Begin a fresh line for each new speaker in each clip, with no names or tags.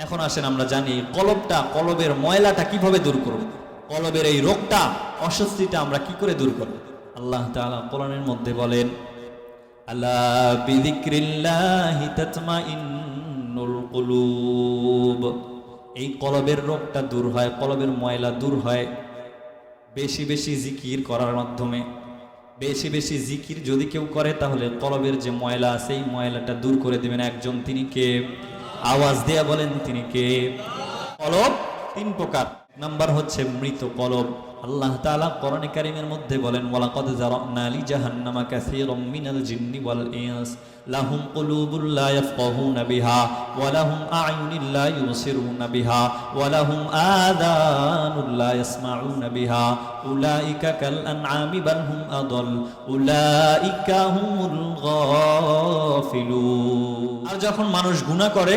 এখন আসেন আমরা জানি কলবের ময়লাটা কিভাবে দূর করব, কলবের এই রোগটা, অস্বস্তিটা আমরা কি করে দূর করব। আল্লাহ তাআলা কোরআনের মধ্যে বলেন, আলা বিযিক্রিল্লাহি তাতমাইন্নুল কুলুব। এই কলবের রোগটা দূর হয়, কলবের ময়লা দূর হয় বেশি বেশি জিকির করার মাধ্যমে। বেশি বেশি জিকির যদি কেউ করে তাহলে কলবের যে ময়লা আছে এই ময়লাটা দূর করে দেবেন একজন। তিনি কে? আওয়াজ দেয়া বলেন, তিনি কে? কলব তিন প্রকার। নাম্বার হচ্ছে মৃত কলব। আল্লাহ তাআলা কোরআনে কারীমের মধ্যে বলেন, ওয়ালাকাদ যারানা লি জাহান্নামা কাসীরাম মিনাল জিন্নি ওয়াল ইনস লাহুম কুলুবুল লা ইয়াফকাহুনা বিহা ওয়া লাহুম আ'য়ুনুন লা ইউবসিরুনা বিহা ওয়া লাহুম আযানুন লা ইয়াসমাউনা বিহা উলাইকা কাল আনআমি বাল হুম আদাল উলাইকা হুমুল গাফিলুন। আর যখন মানুষ গুনাহ করে,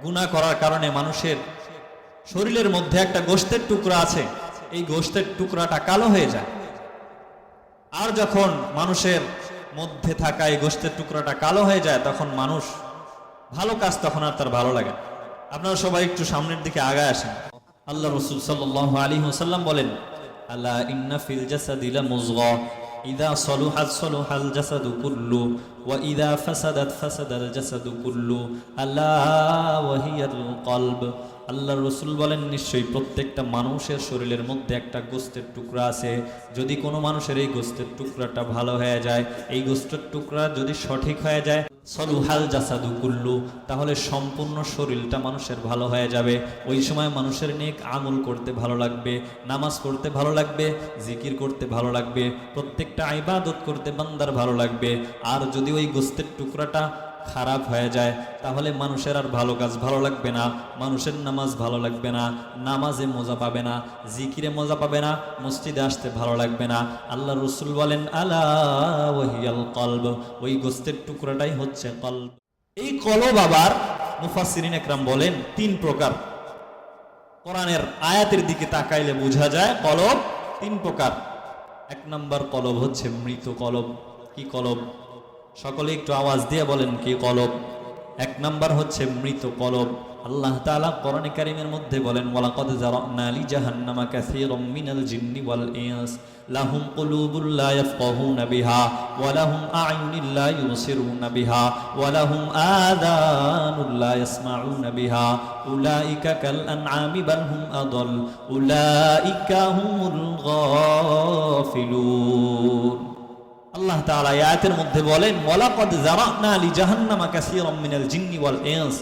গুনাহ করার কারণে মানুষের শরীরের মধ্যে একটা গোশতের টুকরা আছে, এই গোশতের টুকরাটা কালো হয়ে যায়। আর যখন মানুষের মধ্যে থাকা এই গোশতের টুকরাটা কালো হয়ে যায় তখন মানুষ ভালো কাজ তখন আর তার ভালো লাগে। আপনারা সবাই একটু সামনের দিকে আগায় আসেন। আল্লাহ রাসূল সাল্লাল্লাহু আলাইহি ওয়াসাল্লাম বলেন, আলা ইন্না ফিল জাসাদি লামুযগা ইযা সালুহাত সালুহাল জাসাদু কুল্লু ওয়া ইযা ফাসাদাত ফাসাদাল জাসাদু কুল্লু আলা ওয়া হিয়াল কলব। আল্লাহ রসুল বলেন, নিশ্চয়ই প্রত্যেকটা মানুষের শরীরের মধ্যে একটা গোশতের টুকরা আছে। যদি কোনো মানুষের এই গোশতের টুকরাটা ভালো হয়ে যায়, এই গোশতের টুকরা যদি সঠিক হয়ে যায়, সলুহাল জাসাদু কুল্লু, তাহলে সম্পূর্ণ শরীরটা মানুষের ভালো হয়ে যাবে। ওই সময় মানুষের নেক আমল করতে ভালো লাগবে, নামাজ পড়তে ভালো লাগবে, জিকির করতে ভালো লাগবে, প্রত্যেকটা ইবাদত করতে বান্দার ভালো লাগবে। আর যদি ওই গোশতের টুকরাটা খারাপ হয়ে যায় তাহলে মানুষের আর ভালো কাজ ভালো লাগবে না, মানুষের নামাজ ভালো লাগবে না, নামাজে মজা পাবে না, জিকিরে মজা পাবে না, মসজিদে আসতে ভালো লাগবে না। আল্লাহ রসুল বলেন, আলা ওয়াহিয়াল কলব, ওই গোশতের টুকরাটাই হচ্ছে কলব। এই কলব আবার মুফাসসিরিন একরাম বলেন তিন প্রকার। কোরআনের আয়াতের দিকে তাকাইলে বোঝা যায় কলব তিন প্রকার। এক নম্বর কলব হচ্ছে মৃত কলব। কি কলব? সকলে একটু আওয়াজ দিয়ে বলেন, কি কলব? এক নাম্বার হচ্ছে মৃত কলব। আল্লাহ তাআলা কোরআনে কারীমের মধ্যে বলেন, ওয়ালাকাদ যারানা লি জাহান্নামা কাসীরাম মিনাল জিন্নি ওয়াল ইনস লাহুম কুলুবুল লা ইয়াফকাহুনা বিহা ওয়া লাহুম আ'য়ুনুন লা ইউবসিরুনা বিহা ওয়া লাহুম আযানুন লা ইয়াসমাউনা বিহা উলাইকা কাল আনআমি বাল হুম আদাল উলাইকা হুমুল গাফিলুন। আল্লাহ তাআলা আয়াতের মধ্যে বলেন, ওয়ালাকাদ যারানা লি জাহান্নামা কাসীরাম মিনাল জিন্নি ওয়াল ইনস,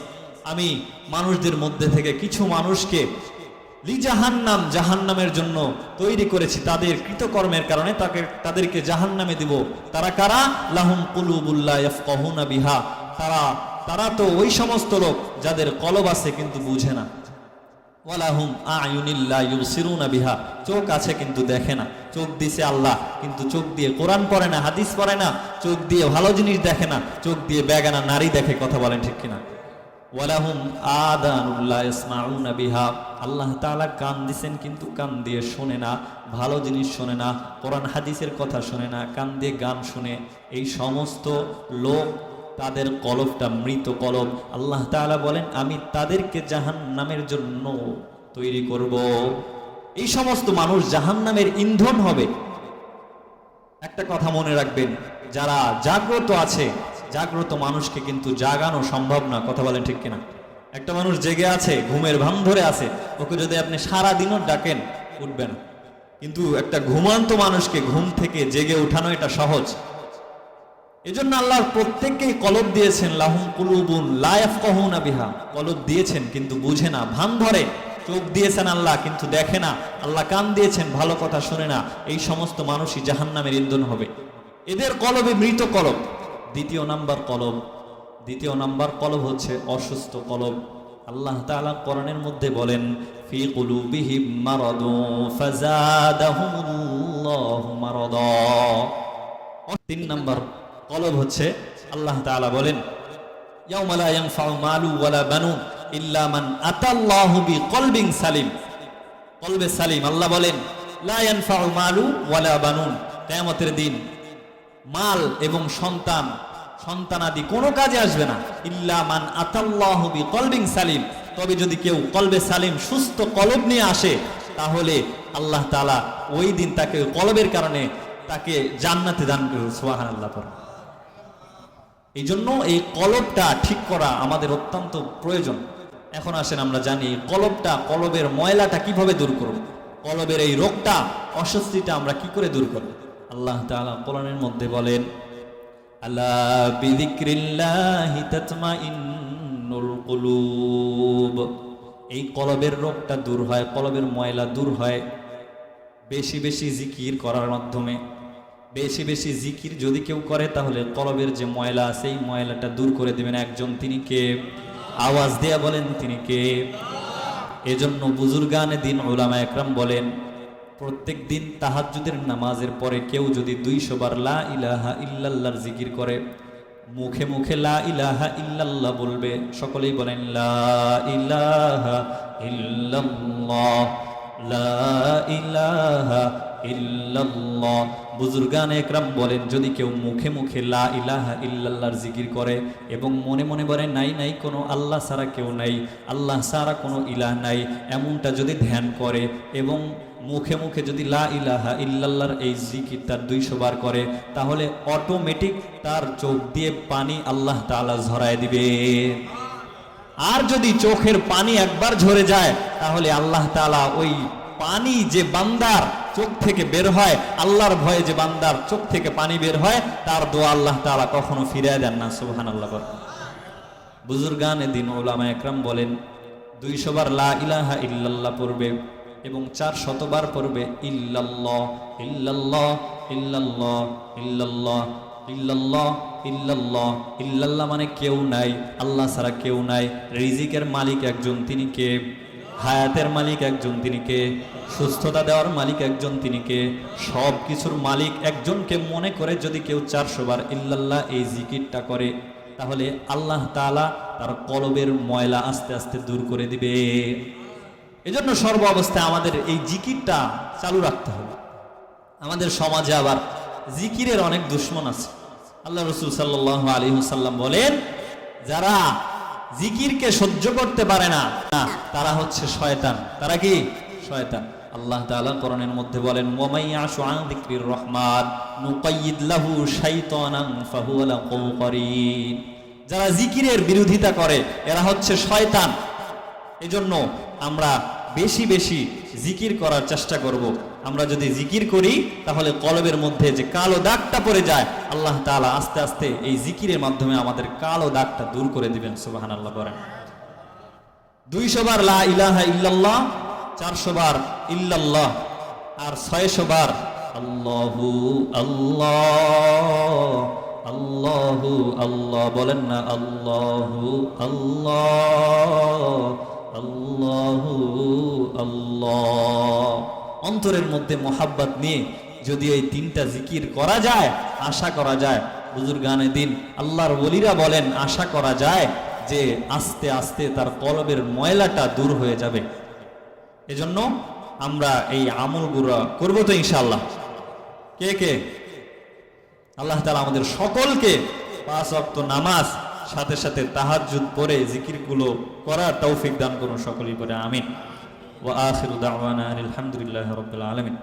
আমি মানুষদের মধ্যে থেকে কিছু মানুষকে লি জাহান্নাম, জাহান্নামের জন্য তৈরি করেছি, তাদের কৃতকর্মের কারণে তাদেরকে জাহান্নামে দিব। তারা কারা? লাহুম কুলুবুল লা ইয়াফকাহুনা বিহা, তারা তো ওই সমস্ত লোক যাদের কলব আছে কিন্তু বুঝে না। ওয়ালাহুম আ'য়ুনুন লা ইউবসিরুনা বিহা, চোখ আছে কিন্তু দেখে না। চোখ দিছে আল্লাহ, কিন্তু চোখ দিয়ে কোরআন পড়ে না, হাদিস পড়ে না, চোখ দিয়ে ভালো জিনিস দেখে না, চোখ দিয়ে বেগানা নারী দেখে। কথা বলেন ঠিক কিনা? ওয়ালাহুম আযানুন লা ইয়াসমাউনা বিহা, আল্লাহ তাআলা কান দিছেন কিন্তু কান দিয়ে শোনে না, ভালো জিনিস শোনে না, কোরআন হাদিসের কথা শোনে না, কান দিয়ে গান শুনে। এই সমস্ত লোক, তাদের কলবটা মৃত কলব। আল্লাহ তাআলা বলেন, আমি তাদেরকে জাহান্নামের জন্য তৈরি করব। এই সমস্ত মানুষ জাহান্নামের ইন্ধন হবে। একটা কথা মনে রাখবেন, যারা জাগ্রত আছে, জাগ্রত মানুষকে কিন্তু জাগানো সম্ভব না। কথা বলেন ঠিক কিনা? একটা মানুষ জেগে আছে, ঘুমের ভান ধরে আছে, ওকে যদি আপনি সারা দিনও ডাকেন উঠবে না। কিন্তু একটা ঘুমান্ত মানুষকে ঘুম থেকে জেগে উঠানো এটা সহজ। এজন্য আল্লাহ প্রত্যেককেই কলব দিয়েছেন, লাহুম কুলুবুন লা ইয়াফকাহুনা বিহা, কলব দিয়েছেন কিন্তু বুঝে না, ভান ধরে। চোখ দিয়েছেন আল্লাহ কিন্তু দেখে না, আল্লাহ কান দিয়েছেন ভালো কথা শুনে না। এই সমস্ত মানুষই জাহান্নামের ইন্ধন হবে। এদের কলবে মৃত কলব। দ্বিতীয় নাম্বার কলব হচ্ছে অসুস্থ কলব। আল্লাহ তাআলা কোরআনের মধ্যে বলেন, ফি কুলুবিহিম মারাদুন ফাযাদাহুমুল্লাহু মারাদা। তিন নাম্বার কলব হচ্ছে, আল্লাহ তাআলা বলেন, ইয়াউমা লা ইয়ানফাউ মালু ওয়ালা বানুন ইল্লা মান আতাল্লাহু বিকলবিন সালিম। কলবে সালিম। আল্লাহ বলেন, লা ইয়ানফাউ মালু ওয়ালা বানুন, কিয়ামতের দিন মাল এবং সন্তানাদি কোনো কাজে আসবে না। ইল্লা মান আতাল্লাহু বিকলবিন সালিম, তবে যদি কেউ কলবে সালিম সুস্থ কলব নিয়ে আসে, তাহলে আল্লাহ তাআলা ওই দিন তাকে কলবের কারণে তাকে জান্নাতে দান করবে। সুবহানাল্লাহ। এই জন্য এই কলবটা ঠিক করা আমাদের অত্যন্ত প্রয়োজন। এখন আসেন আমরা জানি কলবটা, কলবের ময়লাটা কিভাবে দূর করব, কলবের এই রোগটা, অস্বস্তিটা আমরা কি করে দূর করব। আল্লাহ তাআলা কোরআনের মধ্যে বলেন, আলা বিযিক্রিল্লাহি তাতমাইন্নুল কুলুব। এই কলবের রোগটা দূর হয়, কলবের ময়লা দূর হয় বেশি বেশি জিকির করার মাধ্যমে। বেশি বেশি জিকির যদি কেউ করে, তাহলে কলবের যে ময়লা আছে এই ময়লাটা দূর করে দেবেন একজন। তিনি কে? আওয়াজ দেয়া বলেন, তিনি কে? এজন্য বুজুর্গানে দিন উলামা একরাম বলেন, প্রত্যেক দিন তাহাজ্জুদের নামাজের পরে কেউ যদি 200 বার লা ইলাহা ইল্লাল্লাহর জিকির করে, মুখে মুখে লা ইলাহা ইল্লাল্লাহ বলবে, সকলেই বলেন লা ইলাহা ইল্লাল্লাহ, লা ইলাহা ইল্লাল্লাহ। বুজুর্গান একরাম বলেন, যদি কেউ মুখে মুখে লা ইলাহা ইল্লাল্লাহর জিকির করে এবং মনে মনে বলে নাই নাই কোনো আল্লাহ ছাড়া কেউ নাই, আল্লাহ ছাড়া কোনো ইলাহ নাই, এমনটা যদি ধ্যান করে এবং মুখে মুখে যদি লা ইলাহা ইল্লাল্লাহর এই জিকিরটা 200 বার করে, তাহলে অটোমেটিক তার চোখ দিয়ে পানি আল্লাহ তাআলা ঝরায় দিবে। আর যদি চোখের পানি একবার ঝরে যায়, তাহলে আল্লাহ তাআলা ওই পানি যে বান্দার চোখ থেকে বের হয়, আল্লাহর ভয়ে যে বান্দার চোখ থেকে পানি বের হয়, তার দোয়া আল্লাহ তাআলা কখনো ফিরিয়ে দেন না। সুবহানাল্লাহ। বুজুর্গানে দিন উলামা একরাম বলেন, 200 বার লা ইলাহা ইল্লাল্লাহ পড়বে এবং 400 বার পড়বে ইল্লাল্লাহ ইল্লাল্লাহ ইল্লাল্লাহ ইল্লাল্লাহ ইল্লাল্লাহ ইল্লাল্লাহ। ইল্লাল্লাহ মানে কেউ নাই, আল্লাহ ছাড়া কেউ নাই। রিজিকের মালিক একজন, তিনি কে? হায়াতের মালিক একজন, তিনি কে? সুস্থতা দেওয়ার মালিক একজন, তিনি কে? সব কিছুর মালিক একজনকে মনে করে যদি কেউ 400 বার ইল্লাল্লাহ এই জিকিরটা করে, তাহলে আল্লাহ তাআলা তার কলবের ময়লা আস্তে আস্তে দূর করে দিবে। এজন্য সর্ব অবস্থায় আমাদের এই জিকিরটা চালু রাখতে হবে। আমাদের সমাজে আবার জিকিরের অনেক দুশমন আছে। আল্লাহ রাসূল সাল্লাল্লাহু আলাইহি ওয়াসাল্লাম বলেন, যারা জিকিরকে সহ্য করতে পারে না, তারা হচ্ছে শয়তান। তারা কি? শয়তান। আল্লাহ তাআলা কোরআনের মধ্যে বলেন, ওয়া মাইয়াশু আন যিকরির রহমান নুকাইয়িদ লাহু শাইতানান ফাহুয়া লাহু করিন। যারা জিকিরের বিরোধিতা করে এরা হচ্ছে শয়তান। এজন্য আমরা বেশি বেশি জিকির করার চেষ্টা করব। আমরা যদি জিকির করি, তাহলে কলবের মধ্যে যে কালো দাগটা পড়ে যায়, আল্লাহ তাআলা আস্তে আস্তে এই জিকিরের মাধ্যমে আমাদের কালো দাগটা দূর করে দিবেন। সুবহানাল্লাহ করেন। 200 বার লা ইলাহা ইল্লাল্লাহ, 400 বার ইল্লাল্লাহ, আর 600 বার আল্লাহু আল্লাহ আল্লাহু আল্লাহ। বলেন না আল্লাহু আল্লাহ আল্লাহু আল্লাহ। অন্তরের মধ্যে মোহাব্বত নিয়ে যদি এই 3টা জিকির করা যায়, আশা করা যায়, বুজুর্গানে দিন আল্লাহর ওলিরা বলেন, আশা করা যায় যে আস্তে আস্তে তার কলবের ময়লাটা দূর হয়ে যাবে। এজন্য আমরা এই আমলগুলো করব তো ইনশাআল্লাহ। কে কে? আল্লাহ তাআলা আমাদের সকলকে 5 ওয়াক্ত নামাজ সাথে সাথে তাহাজ্জুদ পড়ে জিকিরগুলো করার তৌফিক দান করুন সকলেই পড়ে আমিন। ওয়া আখিরু দাওয়ানা আলহামদুলিল্লাহি রাব্বিল আলামিন।